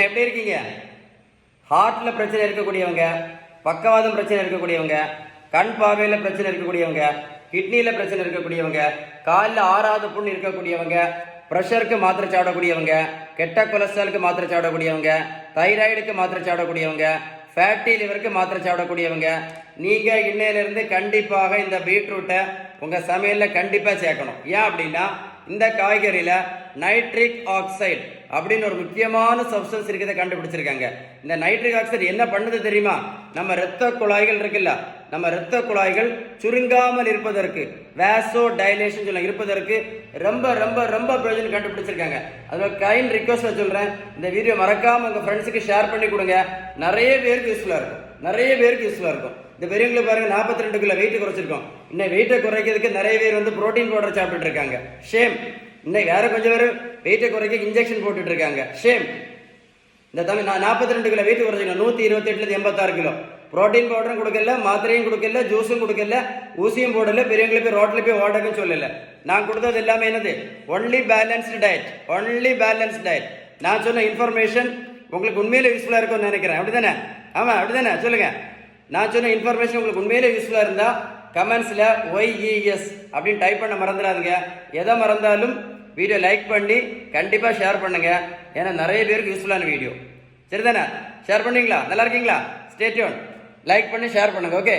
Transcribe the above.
எப்படி இருக்கீங்க? ஹார்ட்ல பிரச்சனை இருக்கக்கூடியவங்க, பக்கவாதம் பிரச்சனை இருக்கக்கூடியவங்க, கண் பார்வையில் பிரச்சனை இருக்கக்கூடியவங்க, கிட்னியில பிரச்சனை இருக்கக்கூடியவங்க, காலில் ஆறாவது புண் இருக்கக்கூடியவங்க, ப்ரெஷருக்கு மாத்திரை சாப்பிடக்கூடியவங்க, கெட்ட கொலஸ்ட்ராலுக்கு மாத்திரை சாப்பிடக்கூடியவங்க, தைராய்டுக்கு மாத்திரை சாப்பிடக்கூடியவங்க, ஃபேட்டி லிவருக்கு மாத்திரை சாப்பிடக்கூடியவங்க, நீங்கள் இன்னையிலிருந்து கண்டிப்பாக இந்த பீட்ரூட்டை உங்கள் சமையலில் கண்டிப்பாக சேர்க்கணும். ஏன் அப்படின்னா இந்த காய்கறியில் நைட்ரிக் ஆக்சைடு அப்படின்னு ஒரு முக்கியமான சப்ஸ்டன்ஸ் இருக்கிறத கண்டுபிடிச்சிருக்காங்க. இந்த நைட்ரிக் ஆக்சைடு என்ன பண்ணுது தெரியுமா? நம்ம இரத்த குழாய்கள் இருக்குல்ல, நம்ம இரத்த குழாய்கள் சுருங்காமல் இருப்பதற்கு, வேசோ டைலேஷன் சொல்ல இருப்பதற்கு ரொம்ப ரொம்ப ரொம்ப பிரயோஜனம் கண்டுபிடிச்சிருக்காங்க. அதில் கைண்ட் ரிக்வஸ்ட் சொல்கிறேன், இந்த வீடியோ மறக்காமல் உங்கள் ஃப்ரெண்ட்ஸுக்கு ஷேர் பண்ணி கொடுங்க. நிறைய பேருக்கு யூஸ்ஃபுல்லாக இருக்கும். இந்த பெரியவங்களுக்கு பாருங்க, 42 கிலோ வெயிட் குறைச்சிருக்கோம். இன்னும் வெயிட்டை குறைக்கிறதுக்கு நிறைய பேர் புரோட்டீன் பவுடர் சாப்பிட்டுட்டு இருக்காங்க. ஷேம். இன்னைக்கு வேற கொஞ்சம் பேர் வெயிட்டை குறைக்க இன்ஜெக்ஷன் போட்டுட்டு இருக்காங்க. ஷேம். இந்த தமிழ் 42 கிலோ வெயிட் குறைச்சிக்கணும். 128 86 கிலோ. புரோட்டீன் பவுடரும் கொடுக்கல, மாத்திரையும் கொடுக்கல, ஜூஸும் கொடுக்கல, ஊசியும் போடல, பெரியவங்களுக்கு போய் ரோட்ல போய் ஓடக்குன்னு சொல்லல. நான் கொடுத்தது எல்லாமே என்னது? Only balanced diet. நான் சொன்ன இன்ஃபர்மேஷன் உங்களுக்கு உண்மையிலே யூஸ்ஃபுல்லாக இருக்கும்னு நினைக்கிறேன். அப்படிதானே? ஆமாம், அப்படிதானே? சொல்லுங்க. நான் சொன்ன இன்ஃபர்மேஷன் உங்களுக்கு உண்மையிலே யூஸ்ஃபுல்லாக இருந்தால் கமெண்ட்ஸில் OYES அப்படின்னு டைப் பண்ண மறந்துடாதுங்க. எதை மறந்தாலும் வீடியோ லைக் பண்ணி கண்டிப்பாக ஷேர் பண்ணுங்க. ஏன்னா நிறைய பேருக்கு யூஸ்ஃபுல்லான வீடியோ. சரிதானே? ஷேர் பண்ணுவீங்களா? நல்லா இருக்கீங்களா? Stay tune. லைக் பண்ணி ஷேர் பண்ணுங்க. ஓகே.